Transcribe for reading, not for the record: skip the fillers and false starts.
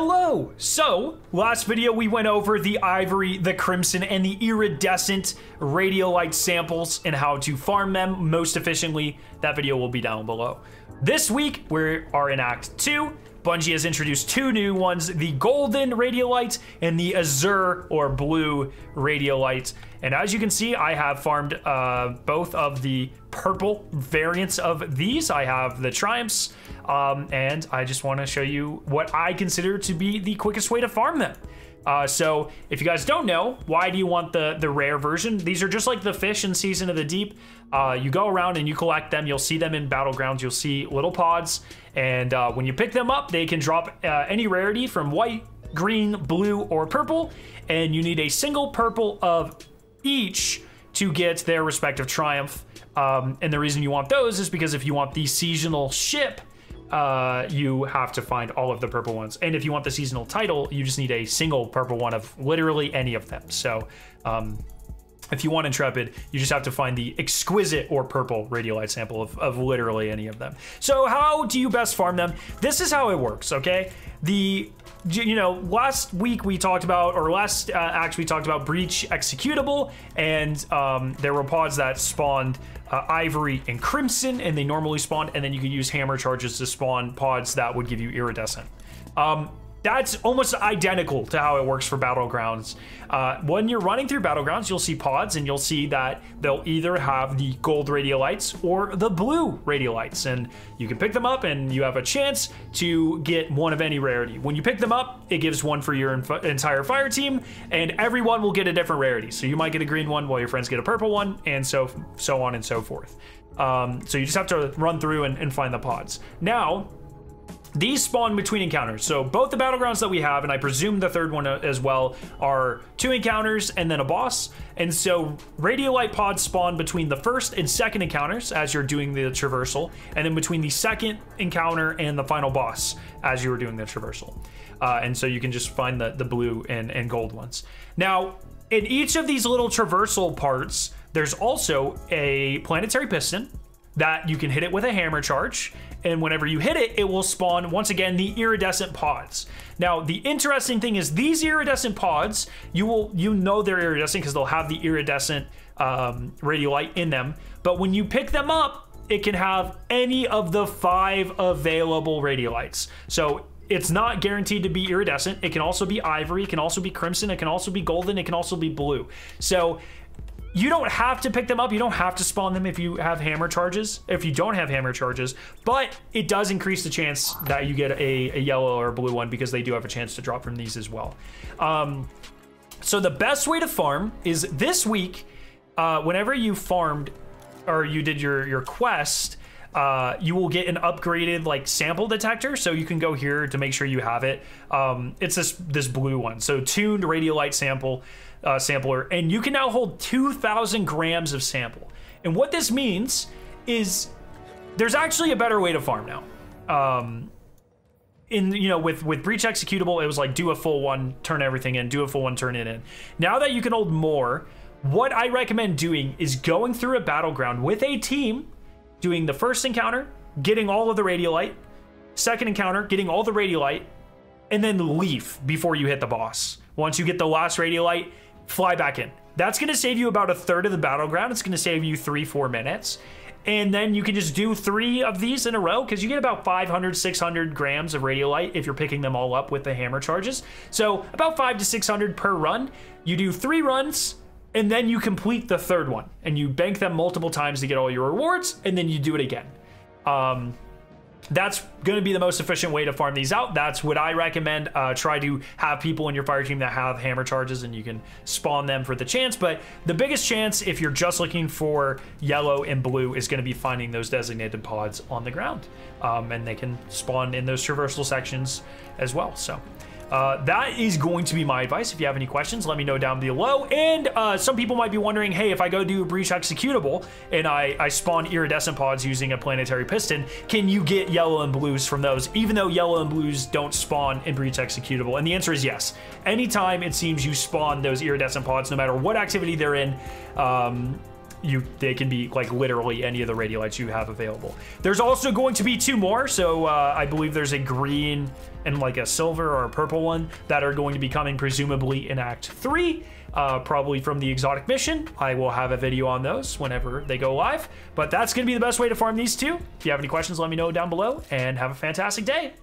Hello! So, last video we went over the ivory, the crimson, and the iridescent radiolite samples and how to farm them most efficiently. That video will be down below. This week, we are in Act 2. Bungie has introduced two new ones, the golden radiolite and the azure or blue radiolite. And as you can see, I have farmed both of the purple variants of these. I have the triumphs, and I just want to show you what I consider to be the quickest way to farm them. So if you guys don't know, why do you want the rare version? These are just like the fish in Season of the Deep. You go around and you collect them. You'll see them in battlegrounds. You'll see little pods. And when you pick them up, they can drop any rarity from white, green, blue, or purple. And you need a single purple of each to get their respective triumph. And the reason you want those is because if you want the seasonal ship, you have to find all of the purple ones. And if you want the seasonal title, you just need a single purple one of literally any of them. So if you want Intrepid, you just have to find the exquisite or purple radiolite sample of literally any of them. So how do you best farm them? This is how it works, okay? Last week we talked about, or last act we talked about breach executable, and there were pods that spawned ivory and crimson, and they normally spawned, and then you could use hammer charges to spawn pods that would give you iridescent. That's almost identical to how it works for Battlegrounds. When you're running through Battlegrounds, you'll see pods, and you'll see that they'll either have the gold radiolites or the blue radiolites, and you can pick them up, and you have a chance to get one of any rarity. When you pick them up, it gives one for your entire fire team, and everyone will get a different rarity. So you might get a green one while your friends get a purple one, and so on and so forth. So you just have to run through and find the pods. Now, these spawn between encounters. So both the battlegrounds that we have, and I presume the third one as well, are 2 encounters and then a boss. And so radiolite pods spawn between the first and second encounters as you're doing the traversal, and then between the second encounter and the final boss as you were doing the traversal. And so you can just find the blue and gold ones. Now, in each of these little traversal parts, there's also a planetary piston that you can hit it with a hammer charge, and whenever you hit it, it will spawn, once again, the iridescent pods. Now, the interesting thing is these iridescent pods, you know they're iridescent because they'll have the iridescent radiolite in them, but when you pick them up, it can have any of the 5 available radiolites. So it's not guaranteed to be iridescent. It can also be ivory, it can also be crimson, it can also be golden, it can also be blue. So you don't have to pick them up. You don't have to spawn them if you have hammer charges, if you don't have hammer charges, but it does increase the chance that you get a yellow or a blue one because they do have a chance to drop from these as well. So the best way to farm is this week, whenever you farmed or you did your quest, you will get an upgraded like sample detector. So you can go here to make sure you have it. It's this blue one. So tuned radiolite sampler, and you can now hold 2,000 grams of sample. And what this means is there's actually a better way to farm now. With breach executable, it was like do a full one, turn everything in, do a full one, turn it in. Now that you can hold more, what I recommend doing is going through a battleground with a team, doing the first encounter, getting all of the radiolite, second encounter, getting all the radiolite, and then leave before you hit the boss. Once you get the last radiolite, fly back in. That's going to save you about 1/3 of the battleground. It's going to save you 3-4 minutes. And then you can just do 3 of these in a row because you get about 500-600 grams of radiolite if you're picking them all up with the hammer charges. So about 500 to 600 per run. You do 3 runs, and then you complete the 3rd one, and you bank them multiple times to get all your rewards, and then you do it again. That's going to be the most efficient way to farm these out. That's what I recommend. Try to have people in your fire team that have hammer charges, and you can spawn them for the chance. But the biggest chance, if you're just looking for yellow and blue, is going to be finding those designated pods on the ground. And they can spawn in those traversal sections as well. So that is going to be my advice. If you have any questions, let me know down below. And some people might be wondering, hey, if I go do a breach executable and I spawn iridescent pods using a planetary piston, can you get yellow and blues from those, even though yellow and blues don't spawn in breach executable? And the answer is yes. Anytime it seems you spawn those iridescent pods, no matter what activity they're in, they can be like literally any of the Radiolites you have available. There's also going to be 2 more. So I believe there's a green and like a silver or a purple one that are going to be coming presumably in Act 3. Probably from the exotic mission. I will have a video on those whenever they go live, but that's going to be the best way to farm these 2. If you have any questions, let me know down below, and have a fantastic day.